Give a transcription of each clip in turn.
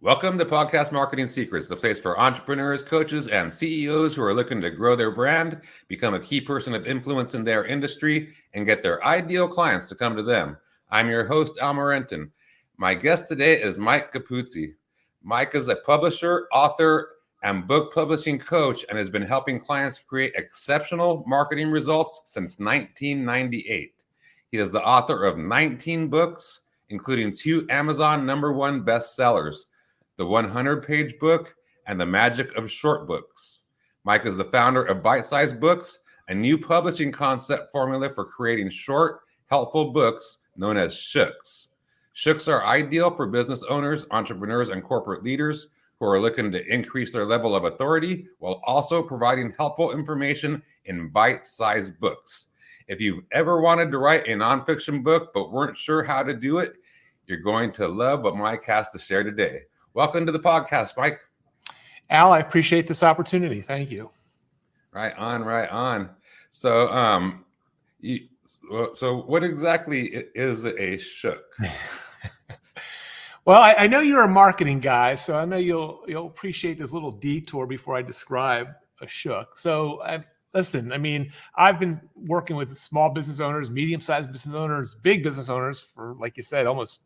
Welcome to Podcast Marketing Secrets, the place for entrepreneurs, coaches, and CEOs who are looking to grow their brand, become a key person of influence in their industry, and get their ideal clients to come to them. I'm your host, Al Morenton. My guest today is Mike Capuzzi. Mike is a publisher, author, and book publishing coach and has been helping clients create exceptional marketing results since 1998. He is the author of 19 books, including 2 Amazon #1 bestsellers, The 100-Page Book and The Magic of Short Books. Mike is the founder of Bite-Sized Books, a new publishing concept formula for creating short, helpful books known as Shooks. Shooks are ideal for business owners, entrepreneurs, and corporate leaders who are looking to increase their level of authority while also providing helpful information in bite-sized books. If you've ever wanted to write a nonfiction book but weren't sure how to do it, you're going to love what Mike has to share today. Welcome to the podcast, Mike. Al, I appreciate this opportunity. Thank you. Right on. So, so what exactly is a shook? Well, I know you're a marketing guy, so I know you'll appreciate this little detour before I describe a shook. So, listen, I've been working with small business owners, medium-sized business owners, big business owners for, like you said, almost.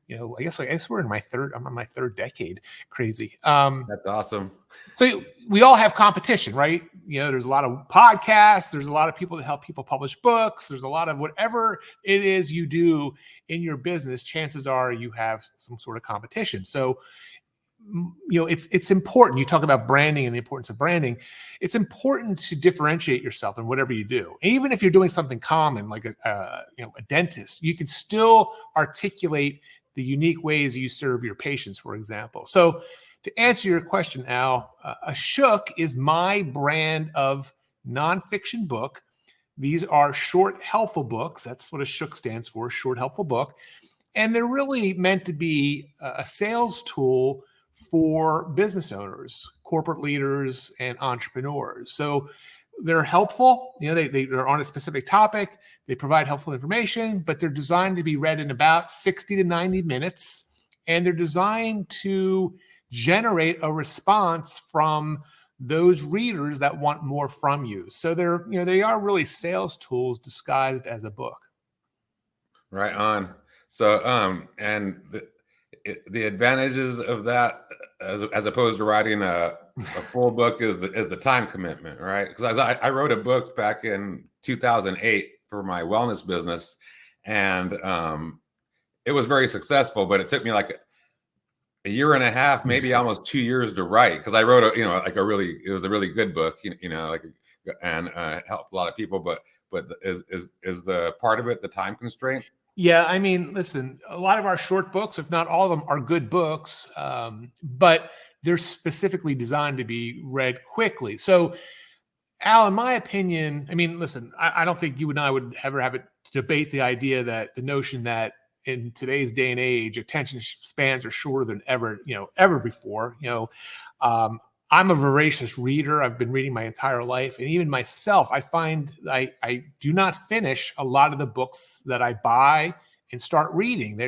I guess we're in I'm on my third decade. Crazy. That's awesome. So we all have competition, right? There's a lot of podcasts. There's a lot of people that help people publish books. There's a lot of whatever it is you do in your business. Chances are you have some sort of competition. So, it's important. You talk about branding and the importance of branding. It's important to differentiate yourself in whatever you do. And even if you're doing something common, like a dentist, you can still articulate the unique ways you serve your patients, for example. So to answer your question, Al, a shook is my brand of nonfiction book. These are short, helpful books. That's what a shook stands for, short, helpful book. And they're really meant to be a sales tool for business owners, corporate leaders, and entrepreneurs. So they're helpful. They're on a specific topic. They provide helpful information, but they're designed to be read in about 60 to 90 minutes. And they're designed to generate a response from those readers that want more from you. So they are really sales tools disguised as a book. Right on. So, and the advantages of that, as opposed to writing a full book, is the time commitment, right? Because I wrote a book back in 2008 for my wellness business, and it was very successful, but it took me like a year and a half, maybe almost 2 years to write, because I wrote it was a really good book, and helped a lot of people. But is the part of it the time constraint? Yeah, listen, a lot of our short books, if not all of them, are good books, but they're specifically designed to be read quickly. So, Al, in my opinion, listen, I don't think you and I would ever have a debate the notion that in today's day and age, attention spans are shorter than ever before. I'm a voracious reader. I've been reading my entire life. And even myself, I find I do not finish a lot of the books that I buy and start reading.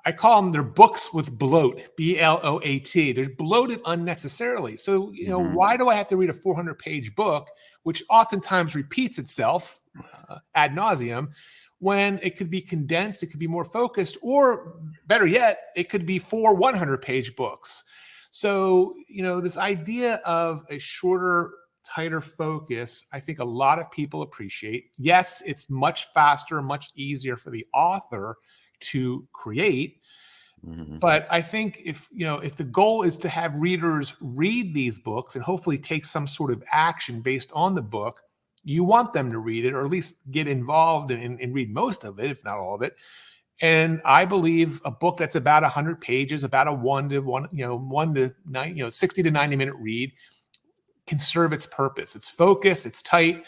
I call them, they're books with bloat, bloat. They're bloated unnecessarily. So, why do I have to read a 400-page book, which oftentimes repeats itself ad nauseum, when it could be condensed, it could be more focused, or better yet, it could be 4 100-page books. So, this idea of a shorter, tighter focus, I think a lot of people appreciate. Yes, it's much faster, much easier for the author to create. Mm-hmm. But I think if the goal is to have readers read these books and hopefully take some sort of action based on the book, you want them to read it, or at least get involved and read most of it, if not all of it. And I believe a book that's about 100 pages, about a 60 to 90 minute read, can serve its purpose. It's focused, it's tight.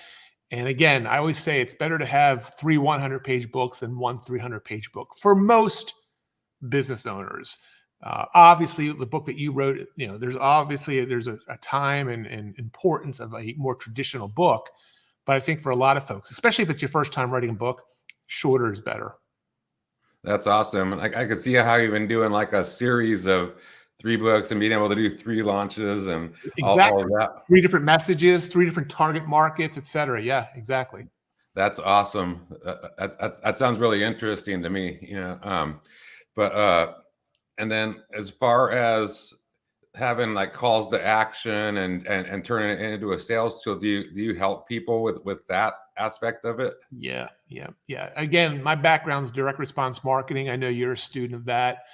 And again, I always say it's better to have 3 100-page books than 1 300-page book for business owners. Obviously, the book that you wrote, there's a time and importance of a more traditional book. But I think for a lot of folks, especially if it's your first time writing a book, shorter is better. That's awesome. I could see how you've been doing like a series of 3 books and being able to do 3 launches and all of Exactly. that. 3 different messages, 3 different target markets, et cetera. Yeah, exactly. That's awesome. That sounds really interesting to me, but and then as far as having like calls to action and turning it into a sales tool, do you help people with that aspect of it? Yeah, yeah, yeah. Again, my background is direct response marketing. I know you're a student of that.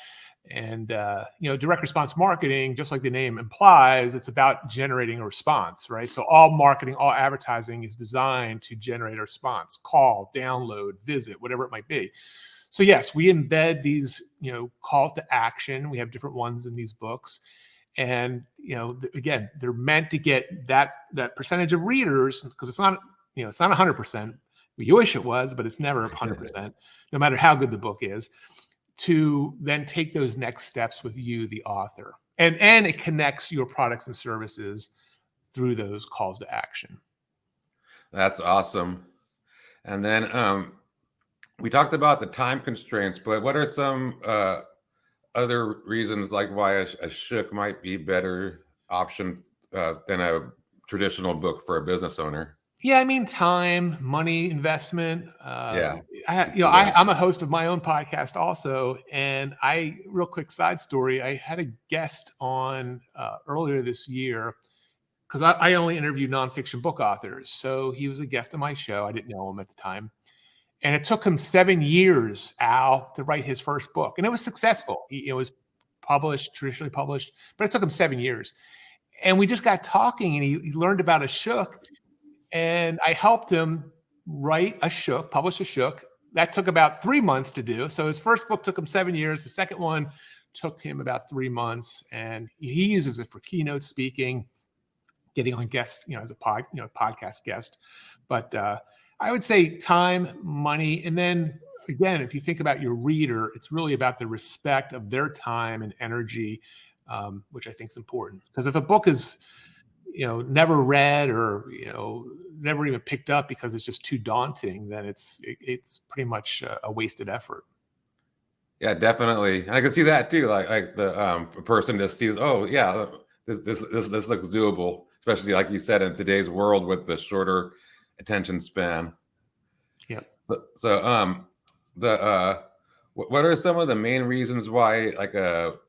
And direct response marketing, just like the name implies, it's about generating a response, right? So all marketing, all advertising is designed to generate a response: call, download, visit, whatever it might be. So yes, we embed these, calls to action. We have different ones in these books, and again, they're meant to get that percentage of readers, because it's not 100%. We wish it was, but it's never 100%, no matter how good the book is, to then take those next steps with you, the author. And it connects your products and services through those calls to action. That's awesome. And then we talked about the time constraints, but what are some other reasons like why a shook might be better option than a traditional book for a business owner? Yeah, I mean, time, money, investment. Yeah, yeah. I'm a host of my own podcast also, and real quick side story. I had a guest on earlier this year, because I only interview nonfiction book authors. So he was a guest on my show. I didn't know him at the time, and it took him 7 years, Al, to write his first book, and it was successful. It was published, traditionally published, but it took him 7 years. And we just got talking, and he learned about a shook. And I helped him publish a shook. That took about 3 months to do. So his first book took him 7 years. The second one took him about 3 months. And he uses it for keynote speaking, getting on guests, as a podcast guest. But I would say time, money, and then again, if you think about your reader, it's really about the respect of their time and energy, which I think is important. Because if a book is never read, or never even picked up because it's just too daunting, then it's pretty much a wasted effort. Yeah, definitely. And I can see that too. Like the person just sees, oh yeah, this looks doable, especially like you said in today's world with the shorter attention span. Yeah. So what are some of the main reasons why like a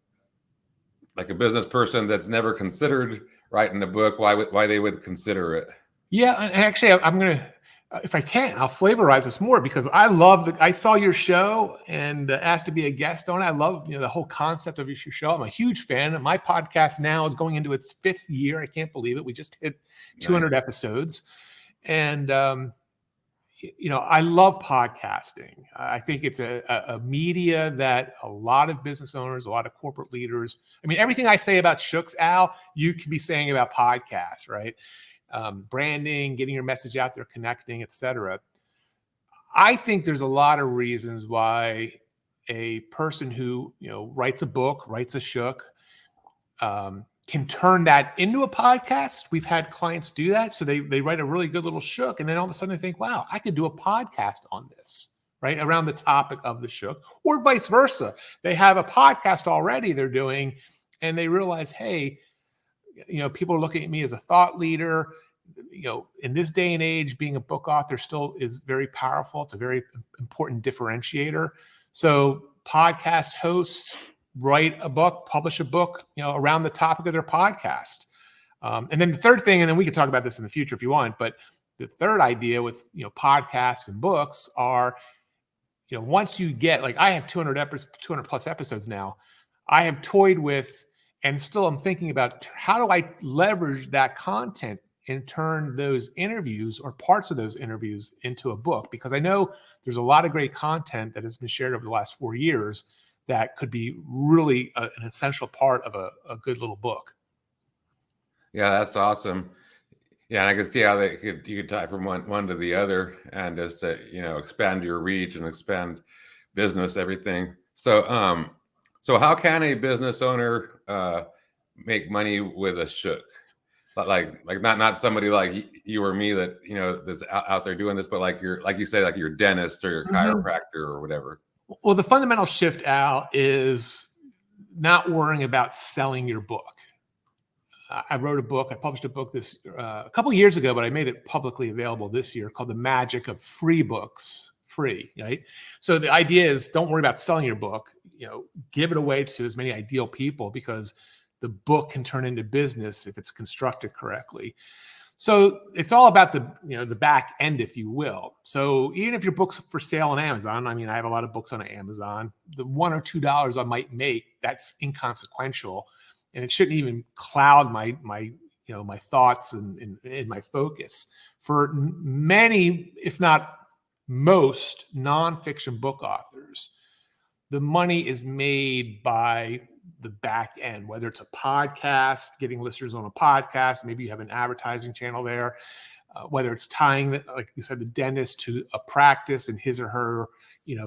business person that's never considered writing a book, why they would consider it? Yeah, and actually, I'm gonna, if I can, I'll flavorize this more, because I saw your show and asked to be a guest on it. I love the whole concept of your show. I'm a huge fan. My podcast now is going into its 5th year. I can't believe it. We just hit 200 Nice. episodes, and I love podcasting. I think it's a media that a lot of business owners, a lot of corporate leaders, I mean, everything I say about shooks, Al, you can be saying about podcasts, right? Branding, getting your message out there, connecting, etc. I think there's a lot of reasons why a person who writes a book, writes a shook, can turn that into a podcast. We've had clients do that. So they write a really good little shook, and then all of a sudden they think, wow, I could do a podcast on this, right? Around the topic of the shook, or vice versa. They have a podcast already they're doing, and they realize, hey, people are looking at me as a thought leader. In this day and age, being a book author still is very powerful. It's a very important differentiator. So podcast hosts write a book, publish a book, around the topic of their podcast. And then the third thing, and then we can talk about this in the future if you want, but the third idea with, podcasts and books are, once you get, like, I have 200 plus episodes now, I have toyed with, and still I'm thinking about, how do I leverage that content and turn those interviews or parts of those interviews into a book? Because I know there's a lot of great content that has been shared over the last 4 years that could be really an essential part of a good little book. Yeah, that's awesome. Yeah, and I can see how you could tie from one to the other, and just to expand your reach and expand business, everything. So how can a business owner make money with a shook? But like not somebody like you or me that that's out there doing this, but like you say, like your dentist or your chiropractor or whatever. Well, the fundamental shift, Al, is not worrying about selling your book. I wrote a book. I published a book this a couple years ago, but I made it publicly available this year, called "The Magic of Free Books." Free, right? So the idea is, don't worry about selling your book. Give it away to as many ideal people, because the book can turn into business if it's constructed correctly. So it's all about the back end, if you will. So even if your book's for sale on Amazon, I mean, I have a lot of books on Amazon. The $1 or $2 I might make, that's inconsequential, and it shouldn't even cloud my thoughts and my focus. For many, if not most, nonfiction book authors, the money is made by the back end, whether it's a podcast, getting listeners on a podcast, maybe you have an advertising channel there, whether it's tying, like you said, the dentist to a practice and his or her,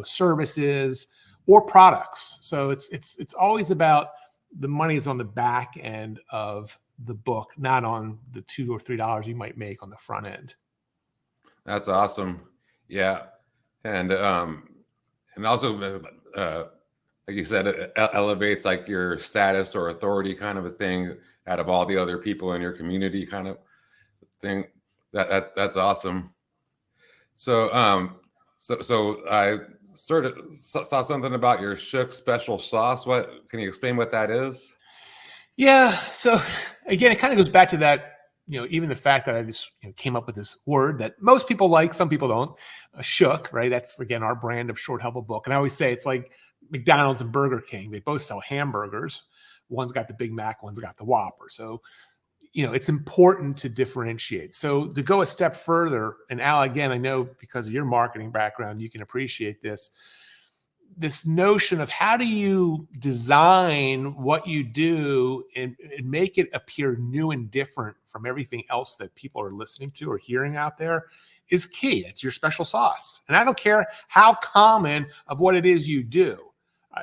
services or products. So it's always about the money is on the back end of the book, not on the $2 or $3 you might make on the front end. That's awesome. Yeah. And also, like you said, it elevates like your status or authority kind of a thing out of all the other people in your community kind of thing. That's awesome. So, so I sort of saw something about your Shook special sauce. What can you explain what that is? Yeah. So again, it kind of goes back to that, even the fact that I just came up with this word that most people like, some people don't. Shook, right? That's again our brand of short, helpful book. And I always say it's like McDonald's and Burger King. They both sell hamburgers. One's got the Big Mac, one's got the Whopper. So, it's important to differentiate. So to go a step further, and Al, again, I know because of your marketing background, you can appreciate this notion of how do you design what you do and make it appear new and different from everything else that people are listening to or hearing out there is key. It's your special sauce. And I don't care how common of what it is you do.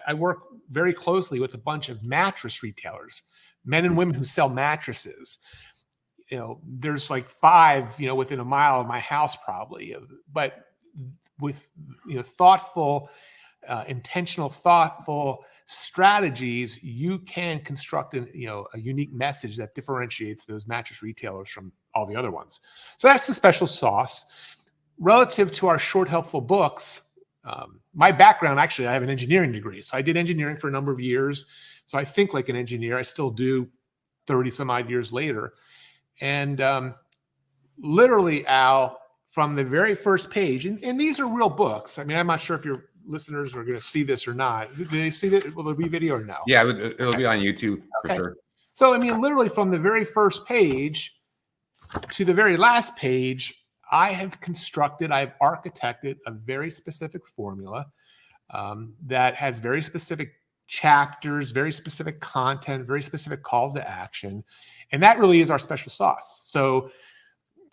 I work very closely with a bunch of mattress retailers, men and women who sell mattresses. There's like 5, within a mile of my house probably, but with, thoughtful, intentional, thoughtful strategies, you can construct a unique message that differentiates those mattress retailers from all the other ones. So that's the special sauce. Relative to our short, helpful books, my background, actually, I have an engineering degree. So I did engineering for a number of years. So I think like an engineer. I still do 30 some odd years later. And literally, Al, from the very first page, and these are real books. I mean, I'm not sure if your listeners are going to see this or not. Do they see that? Will there be video or no? Yeah, it'll be on YouTube for sure. So, I mean, literally from the very first page to the very last page, I've architected a very specific formula that has very specific chapters, very specific content, very specific calls to action. And that really is our special sauce. So,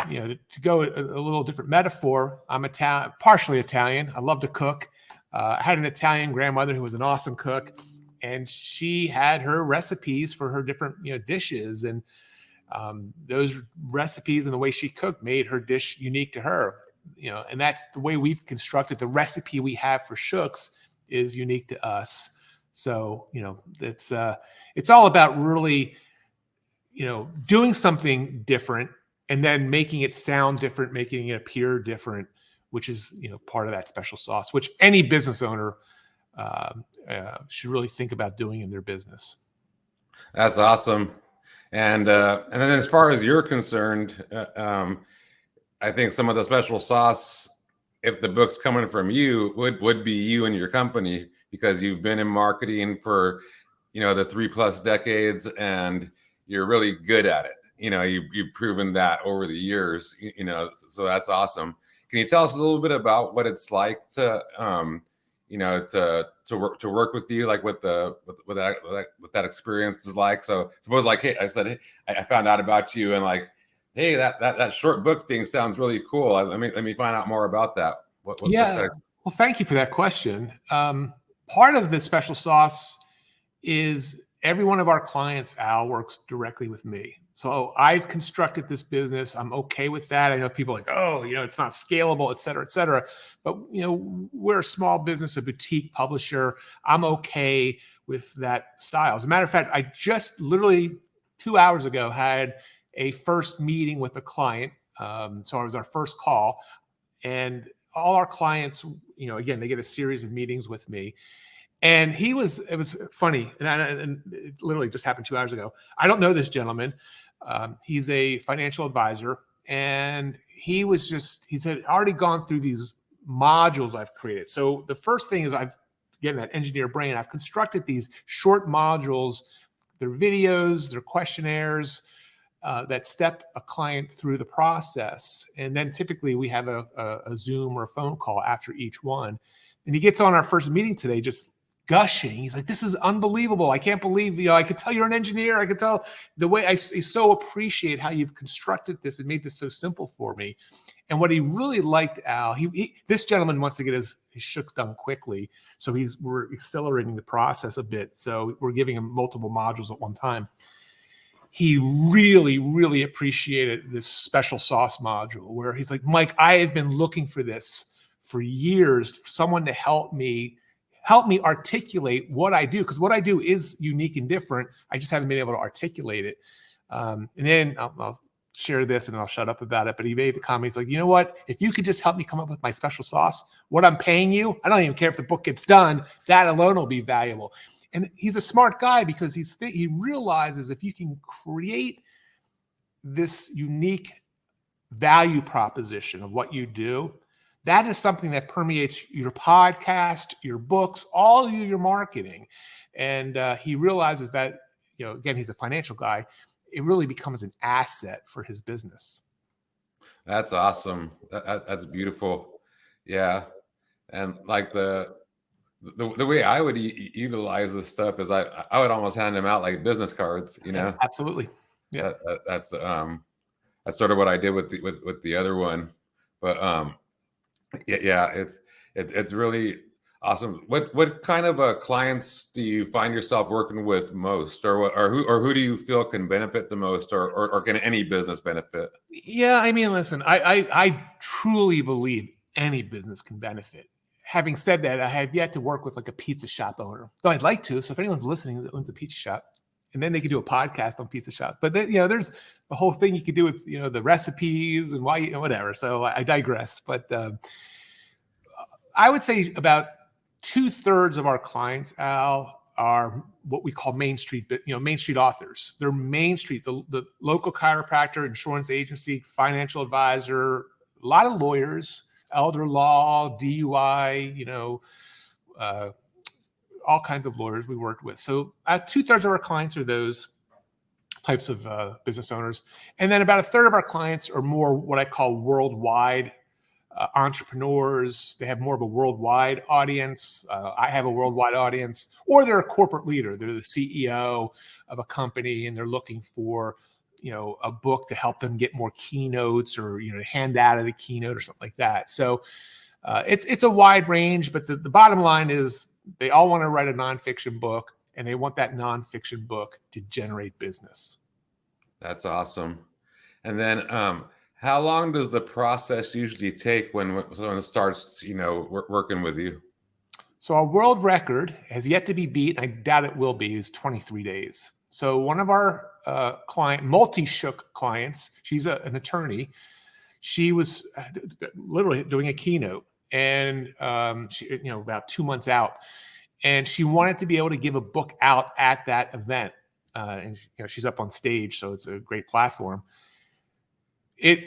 to go a little different metaphor, I'm partially Italian. I love to cook. I had an Italian grandmother who was an awesome cook, and she had her recipes for her different, dishes. And those recipes and the way she cooked made her dish unique to her, and that's the way we've constructed the recipe we have for Shooks is unique to us. So, it's all about really, doing something different and then making it sound different, making it appear different, which is, part of that special sauce, which any business owner should really think about doing in their business. That's awesome. And then as far as you're concerned, I think some of the special sauce, if the book's coming from you, would be you and your company, because you've been in marketing for, the 3+ decades, and you're really good at it. You've proven that over the years, so that's awesome. Can you tell us a little bit about what it's like to, to work with you, like what that experience is like? So suppose like, hey, I said, hey, I found out about you, and like, hey, that short book thing sounds really cool. Let me find out more about that. Yeah. Well, thank you for that question. Part of the special sauce is every one of our clients, Al, works directly with me. So I've constructed this business. I'm okay with that. I know people are like, oh, it's not scalable, et cetera, et cetera. But, we're a small business, a boutique publisher. I'm okay with that style. As a matter of fact, I just literally 2 hours ago had a first meeting with a client. So it was our first call. And all our clients, again, they get a series of meetings with me. And it was funny. And it literally just happened 2 hours ago. I don't know this gentleman. He's a financial advisor. And he had already gone through these modules I've created. So the first thing is again, that engineer brain, I've constructed these short modules. They're videos, they're questionnaires that step a client through the process. And then typically we have a Zoom or a phone call after each one. And he gets on our first meeting today just gushing. He's like, this is unbelievable. I can't believe, I could tell you're an engineer. I could tell the way I so appreciate how you've constructed this and made this so simple for me. And what he really liked, Al, this gentleman wants to get his shook done quickly. So we're accelerating the process a bit. So we're giving him multiple modules at one time. He really, really appreciated this special sauce module where he's like, Mike, I have been looking for this for years, for someone to help me articulate what I do, because what I do is unique and different. I just haven't been able to articulate it. And then I'll share this and I'll shut up about it. But he made the comment. He's like, you know what? If you could just help me come up with my special sauce, what I'm paying you, I don't even care if the book gets done. That alone will be valuable. And he's a smart guy because he realizes if you can create this unique value proposition of what you do, that is something that permeates your podcast, your books, all of your marketing. And he realizes that, again, he's a financial guy. It really becomes an asset for his business. That's awesome. That's beautiful. Yeah. And like the way I would utilize this stuff is I would almost hand them out like business cards, Absolutely. Yeah. That's sort of what I did with the other one. But yeah, it's really awesome. What kind of clients do you find yourself working with most, or who do you feel can benefit the most, or can any business benefit? Yeah, I mean, listen, I truly believe any business can benefit. Having said that, I have yet to work with like a pizza shop owner, though I'd like to. So if anyone's listening that owns a pizza shop, and then they could do a podcast on pizza shops. But then, there's a whole thing you could do with the recipes and why whatever. So I digress. But I would say about 2/3 of our clients, Al, are what we call Main Street, Main Street authors. They're Main Street, the local chiropractor, insurance agency, financial advisor, a lot of lawyers, elder law, DUI, all kinds of lawyers we worked with. So 2/3 of our clients are those types of business owners. And then about 1/3 of our clients are more what I call worldwide entrepreneurs. They have more of a worldwide audience. I have a worldwide audience, or they're a corporate leader. They're the CEO of a company and they're looking for, a book to help them get more keynotes or, hand out at a keynote or something like that. So it's a wide range, but the bottom line is they all want to write a nonfiction book and they want that nonfiction book to generate business. That's awesome. And then, how long does the process usually take when someone starts, working with you? So our world record has yet to be beat. I doubt it will be. Is 23 days. So one of our multi-shook clients, she's an attorney. She was literally doing a keynote, and she, about 2 months out, and she wanted to be able to give a book out at that event. And she's up on stage, so it's a great platform.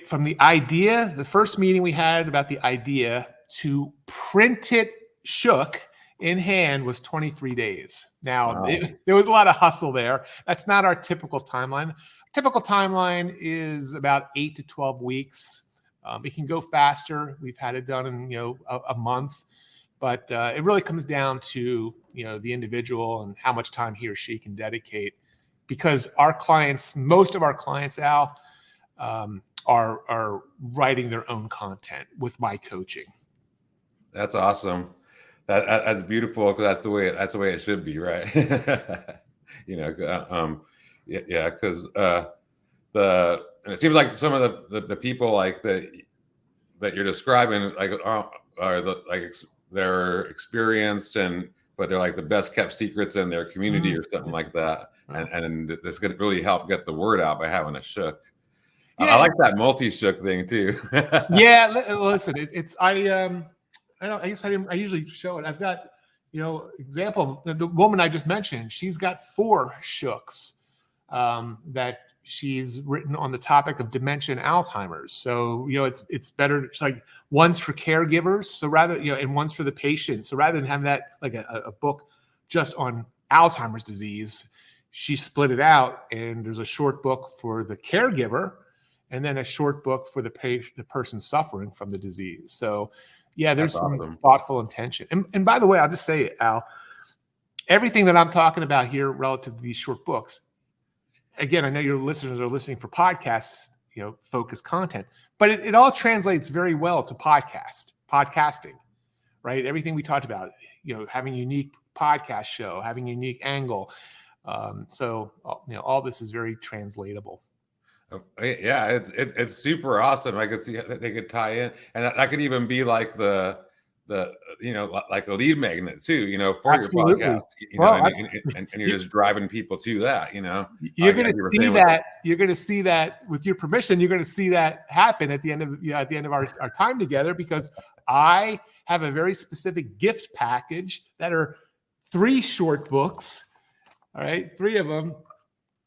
From the idea, the first meeting we had about the idea to print it shook in hand was 23 days. Now, wow. There was a lot of hustle there. That's not our typical timeline. Typical timeline is about 8 to 12 weeks. It can go faster. We've had it done in a month, but it really comes down to the individual and how much time he or she can dedicate. Because most of our clients, Al, are writing their own content with my coaching. That's awesome. That's beautiful, because that's the way it should be, right? Yeah, because and it seems like some of the people like that you're describing like are they're experienced but they're like the best kept secrets in their community or something like that. And this could really help get the word out by having a shook. I like that multi-shook thing too. Yeah, listen, I usually show it. I've got, example, the woman I just mentioned, she's got 4 shooks that she's written on the topic of dementia and Alzheimer's. So, it's better. It's like one's for caregivers. So rather, and one's for the patient. So rather than having that like a book just on Alzheimer's disease, she split it out, and there's a short book for the caregiver and then a short book for the person suffering from the disease. So yeah, there's some thoughtful intention. And by the way, I'll just say, Al, everything that I'm talking about here relative to these short books, again, I know your listeners are listening for podcasts, focused content, but it all translates very well to podcasting, right? Everything we talked about, having a unique podcast show, having a unique angle. So all this is very translatable. Yeah, it's super awesome. I could see that they could tie in, and that could even be like the like a lead magnet too, for Absolutely. your podcast, and you're just driving people to that, You're going to see that. You're going to see that with your permission. You're going to see that happen at the end of our time together, because I have a very specific gift package that are 3 short books. All right, 3 of them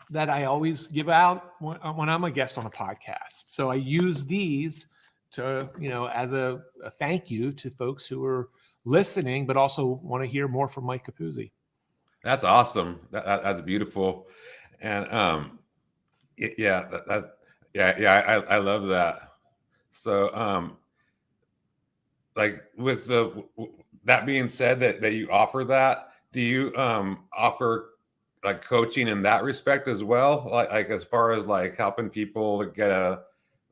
that I always give out when I'm a guest on a podcast. So I use these to, as a thank you to folks who are listening, but also want to hear more from Mike Capuzzi. That's awesome. That's beautiful. And I love that. So like with that being said, that you offer that, do you offer like coaching in that respect as well, like as far as like helping people to get a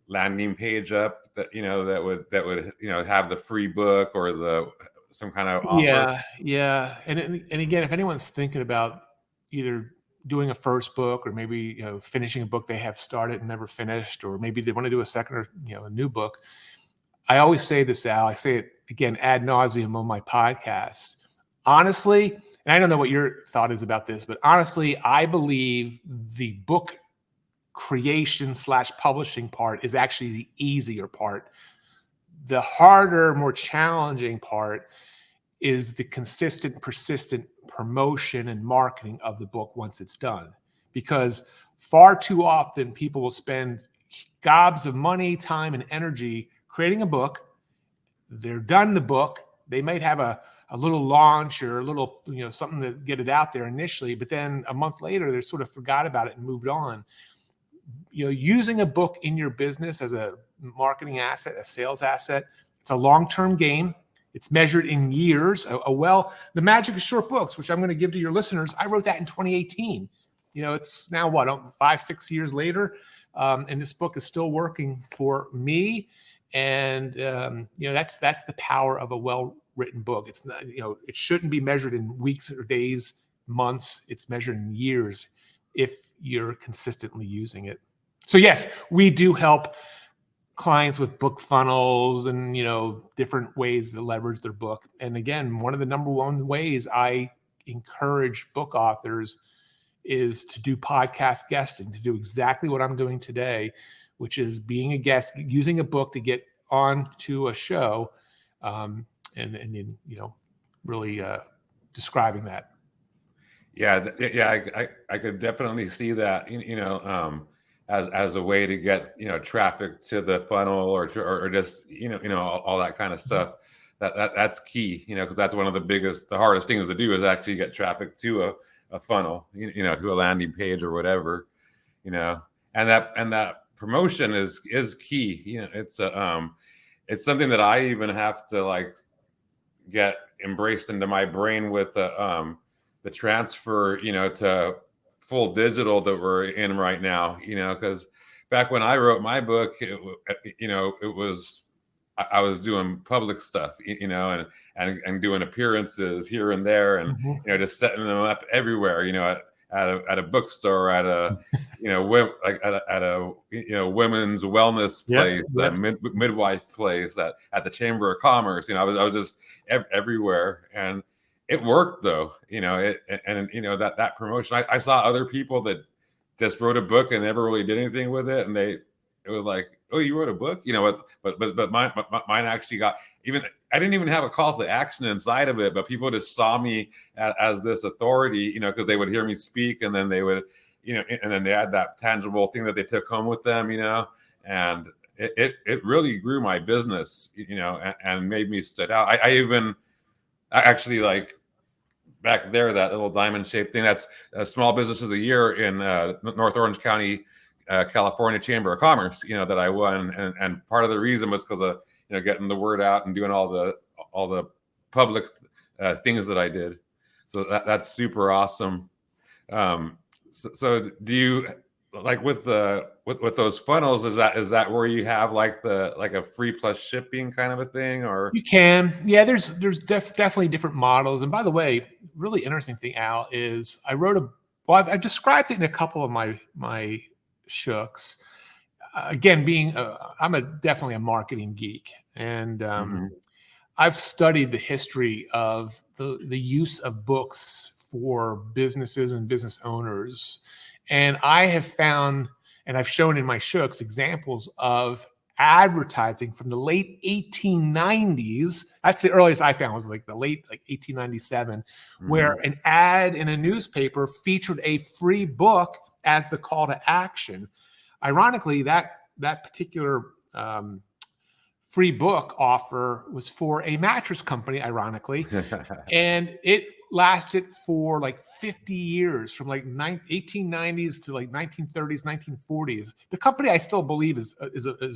landing page up that that would have the free book or some kind of offer? Yeah. And again, if anyone's thinking about either doing a first book or maybe finishing a book they have started and never finished, or maybe they want to do a second or a new book, I always say this, Al. I say it again ad nauseum on my podcast. Honestly, and I don't know what your thought is about this, but honestly, I believe the book creation / publishing part is actually the easier part. The harder, more challenging part is the consistent, persistent promotion and marketing of the book once it's done. Because far too often people will spend gobs of money, time, and energy creating a book. They're done the book. They might have a little launch or a little, something to get it out there initially, but then a month later, they sort of forgot about it and moved on. Using a book in your business as a marketing asset, a sales asset, it's a long-term game. It's measured in years. The magic of short books, which I'm going to give to your listeners, I wrote that in 2018. It's now 5-6 years later, and this book is still working for me. And that's the power of a well-written book. It's not, it shouldn't be measured in weeks or days, months. It's measured in years if you're consistently using it. So yes, we do help clients with book funnels and different ways to leverage their book. And again, one of the number one ways I encourage book authors is to do podcast guesting, to do exactly what I'm doing today, which is being a guest, using a book to get on to a show, and really describing that. Yeah, I could definitely see that, as a way to get traffic to the funnel or just all that kind of stuff. That's key, because that's one of the hardest things to do is actually get traffic to a funnel, to a landing page or whatever, and that promotion is key. It's something that I even have to like get embraced into my brain with the transfer, to full digital that we're in right now, because back when I wrote my book, I was doing public stuff, and doing appearances here and there, and just setting them up everywhere, at a bookstore, at like at a women's wellness place, Yep. midwife place, at the Chamber of Commerce. I was just everywhere, and it worked though. That promotion. I saw other people that just wrote a book and never really did anything with it, and it was like, oh, you wrote a book, but mine actually got even. I didn't even have a call to action inside of it, but people just saw me as this authority, because they would hear me speak, and then they would, and then they had that tangible thing that they took home with them, and it really grew my business, and made me stood out. I actually, like, back there, that little diamond shaped thing, that's a Small Business of the Year in North Orange County, California Chamber of Commerce, that I won, and part of the reason was because of getting the word out and doing all the public things that I did. So that's super awesome. So do you, like, with those funnels, is that where you have like a free plus shipping kind of a thing, or? You can, yeah. There's definitely different models. And by the way, really interesting thing, Al, is I wrote I've described it in a couple of my shooks. Again, I'm definitely a marketing geek, and I've studied the history of the use of books for businesses and business owners. And I have found, and I've shown in my shooks, examples of advertising from the late 1890s. That's the earliest I found, was like the late 1897, where an ad in a newspaper featured a free book as the call to action. Ironically, that particular free book offer was for a mattress company, ironically, and it lasted for like 50 years, from like 1890s to like 1930s, 1940s. The company, I still believe, is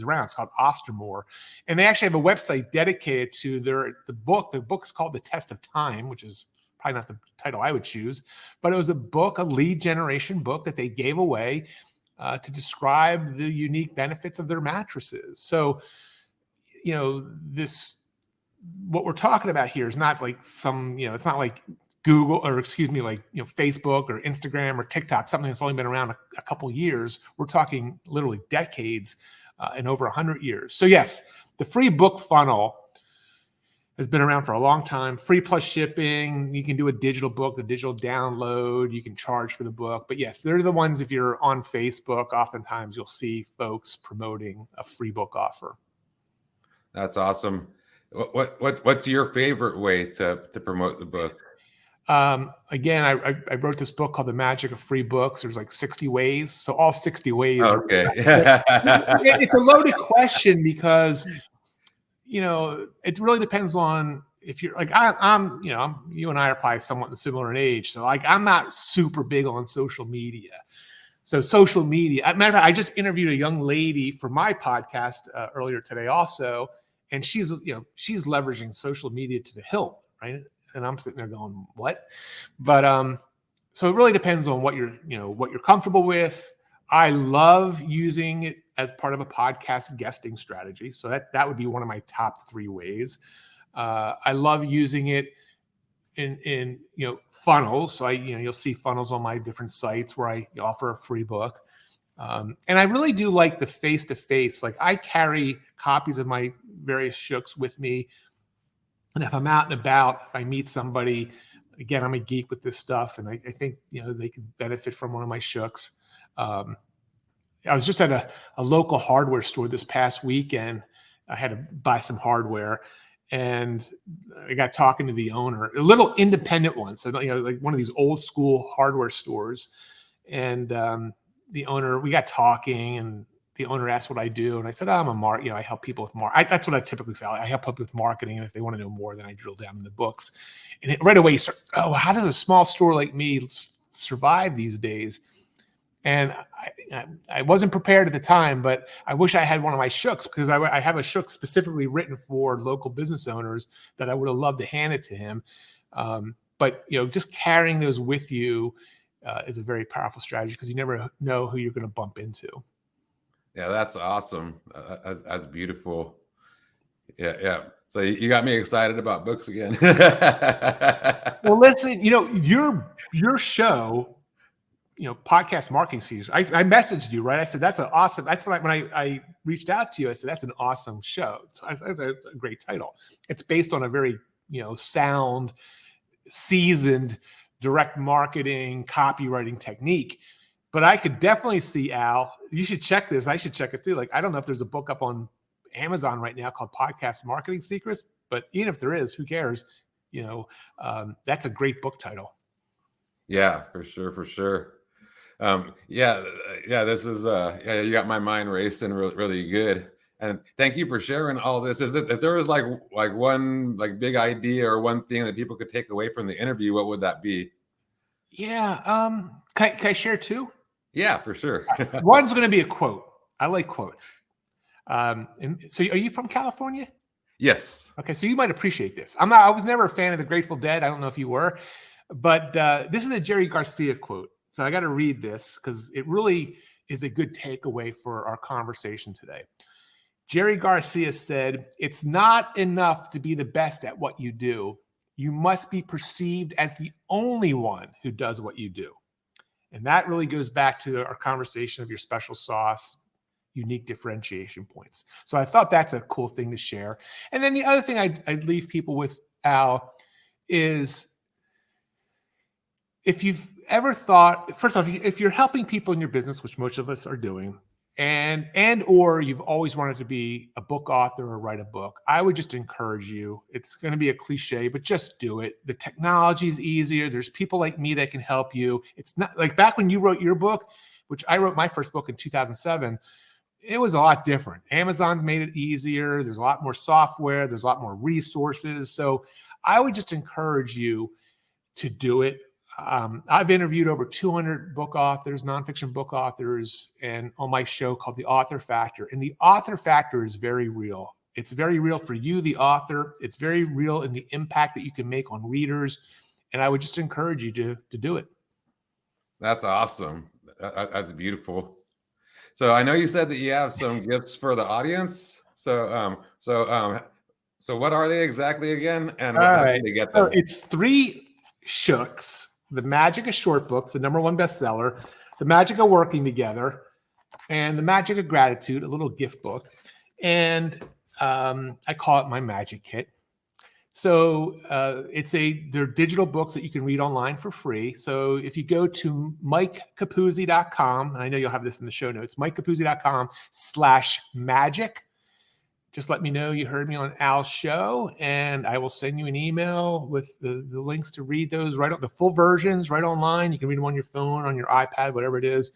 around. It's called Ostermoor, and they actually have a website dedicated to the book. The book's called The Test of Time, which is probably not the title I would choose, but it was a lead generation book that they gave away to describe the unique benefits of their mattresses. So, what we're talking about here is not like it's not like Google, or like Facebook or Instagram or TikTok, something that's only been around a couple years. We're talking literally decades and over 100 years. So yes, the free book funnel has been around for a long time. Free plus shipping. You can do a digital book, the digital download. You can charge for the book. But yes, they're the ones, if you're on Facebook, oftentimes you'll see folks promoting a free book offer. That's awesome. What's your favorite way to promote the book? Again, I wrote this book called The Magic of Free Books. There's like 60 ways. So all 60 ways. Okay. It's a loaded question, because, it really depends on if you're like, I'm you and I are probably somewhat similar in age. So like, I'm not super big on social media. So social media, matter of fact, I just interviewed a young lady for my podcast earlier today also, and she's leveraging social media to the hilt, right? And I'm sitting there going, what? But so it really depends on what you're comfortable with. I love using it as part of a podcast guesting strategy. So that would be one of my top 3 ways. I love using it in funnels. So you'll see funnels on my different sites where I offer a free book. And I really do like the face-to-face. Like, I carry copies of my various shooks with me. And if I'm out and about, if I meet somebody, again, I'm a geek with this stuff, and I think they could benefit from one of my shooks. I was just at a local hardware store this past weekend. I had to buy some hardware, and I got talking to the owner, a little independent one, so like one of these old school hardware stores. And the owner, we got talking, and the owner asked what I do, and I said, I'm a I help people with that's what I typically say. I help people with marketing, and if they want to know more, then I drill down in the books. And right away, he started, how does a small store like me survive these days? And I wasn't prepared at the time, but I wish I had one of my shooks, because I have a shook specifically written for local business owners that I would have loved to hand it to him. But just carrying those with you is a very powerful strategy, because you never know who you're going to bump into. Yeah, that's awesome. That's beautiful. Yeah. So you got me excited about books again. Well, listen, your show podcast marketing series. I messaged you, right? I said, that's an awesome. That's when I reached out to you. I said, that's an awesome show. So that's a great title. It's based on a very, sound, seasoned direct marketing copywriting technique. But I could definitely see, Al, you should check this. I should check it too. Like, I don't know if there's a book up on Amazon right now called Podcast Marketing Secrets, but even if there is, who cares? That's a great book title. Yeah, for sure. This is you got my mind racing really good. And thank you for sharing all this. If there was like one like big idea or one thing that people could take away from the interview, what would that be? Yeah. Can I share two? Yeah, for sure. One's going to be a quote. I like quotes. And so are you from California? Yes. Okay. So you might appreciate this. I was never a fan of the Grateful Dead. I don't know if you were, but this is a Jerry Garcia quote. So I got to read this because it really is a good takeaway for our conversation today. Jerry Garcia said, "It's not enough to be the best at what you do. You must be perceived as the only one who does what you do." And that really goes back to our conversation of your special sauce, unique differentiation points. So I thought that's a cool thing to share. And then the other thing I'd leave people with, Al, is if you've ever thought, first off, if you're helping people in your business, which most of us are doing, and or you've always wanted to be a book author or write a book, I would just encourage you. It's going to be a cliche, but just do it. The technology is easier. There's people like me that can help you. It's not like back when you wrote your book, which I wrote my first book in 2007. It was a lot different. Amazon's made it easier. There's a lot more software. There's a lot more resources. So I would just encourage you to do it. I've interviewed over 200 book authors, nonfiction book authors, and on my show called The Author Factor. And the author factor is very real. It's very real for you, the author. It's very real in the impact that you can make on readers. And I would just encourage you to do it. That's awesome. That's beautiful. So I know you said that you have some gifts for the audience. So what are they exactly again? And how can they get them? So it's 3 shooks. The Magic of Short Books, the #1 bestseller, The Magic of Working Together, and The Magic of Gratitude, a little gift book. And I call it my magic kit. So they're digital books that you can read online for free. So if you go to MikeCapuzzi.com, and I know you'll have this in the show notes, MikeCapuzzi.com/magic. Just let me know you heard me on Al's show, and I will send you an email with the links to read those right on the full versions right online. You can read them on your phone, on your iPad, whatever it is.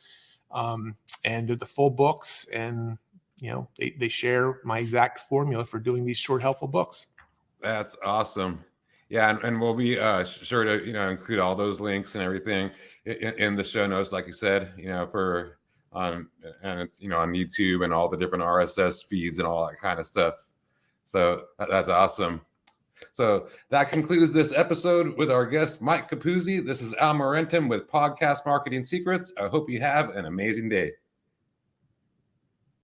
And they're the full books, and they share my exact formula for doing these short, helpful books. That's awesome. Yeah, and we'll be sure to include all those links and everything in the show notes, like you said, for. And it's on YouTube and all the different RSS feeds and all that kind of stuff. So that's awesome. So that concludes this episode with our guest Mike Capuzzi. This is Al Morentum with Podcast Marketing Secrets. I hope you have an amazing day.